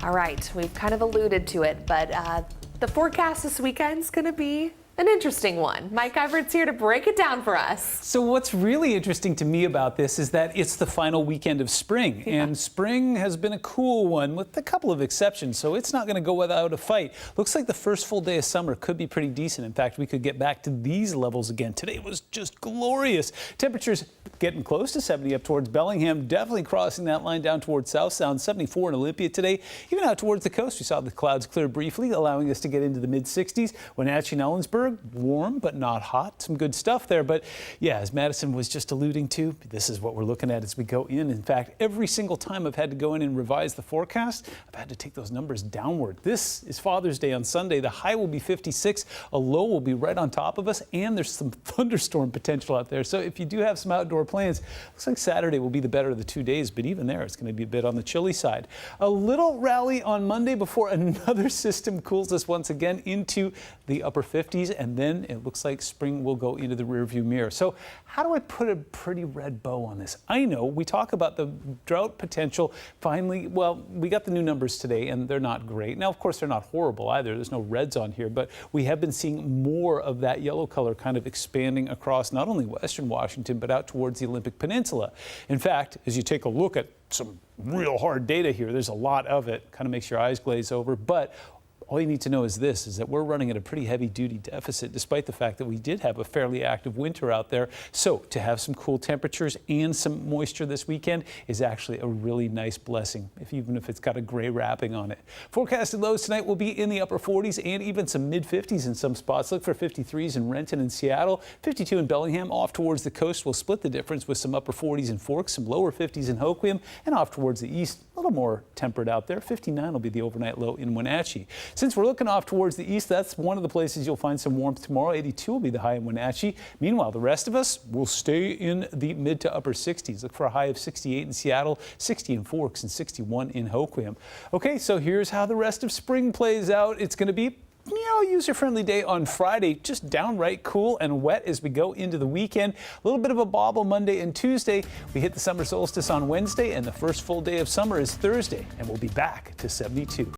All right, we've kind of alluded to it, but the forecast this weekend is going to be an interesting one. Mike Ivert's here to break it down for us. So what's really interesting to me about this is that it's the final weekend of spring, and spring has been a cool one with a couple of exceptions, so it's not going to go without a fight. Looks like the first full day of summer could be pretty decent. In fact, we could get back to these levels again. Today was just glorious. Temperatures getting close to 70 up towards Bellingham, definitely crossing that line down towards South Sound. 74 in Olympia today. Even out towards the coast, we saw the clouds clear briefly, allowing us to get into the mid-60s. Wenatchee and Ellensburg, warm but not hot. Some good stuff there. But yeah, as Madison was just alluding to, this is what we're looking at as we go in. In fact, every single time I've had to go in and revise the forecast, I've had to take those numbers downward. This is Father's Day on Sunday. The high will be 56. A low will be right on top of us, and there's some thunderstorm potential out there. So if you do have some outdoor plans, looks like Saturday will be the better of the 2 days, but even there, it's going to be a bit on the chilly side. A little rally on Monday before another system cools us once again into the upper 50s, and then it looks like spring will go into the rearview mirror. So how do I put a pretty red bow on this? I know we talk about the drought potential. Finally, well, we got the new numbers today, and they're not great. Now, of course, they're not horrible either. There's no reds on here, but we have been seeing more of that yellow color kind of expanding across not only western Washington, but out towards the Olympic Peninsula. In fact, as you take a look at some real hard data here, there's a lot of it. Kind of makes your eyes glaze over, but all you need to know is this, is that we're running at a pretty heavy-duty deficit, despite the fact that we did have a fairly active winter out there. So to have some cool temperatures and some moisture this weekend is actually a really nice blessing, even if it's got a gray wrapping on it. Forecasted lows tonight will be in the upper 40s and even some mid-50s in some spots. Look for 53s in Renton and Seattle, 52 in Bellingham. Off towards the coast, we'll split the difference with some upper 40s in Forks, some lower 50s in Hoquiam, and off towards the east, a little more temperate out there. 59 will be the overnight low in Wenatchee. Since we're looking off towards the east, that's one of the places you'll find some warmth tomorrow. 82 will be the high in Wenatchee. Meanwhile, the rest of us will stay in the mid to upper 60s. Look for a high of 68 in Seattle, 60 in Forks, and 61 in Hoquiam. Okay, so here's how the rest of spring plays out. It's going to be user-friendly day on Friday, just downright cool and wet as we go into the weekend. A little bit of a bobble Monday and Tuesday. We hit the summer solstice on Wednesday, and the first full day of summer is Thursday, and we'll be back to 72.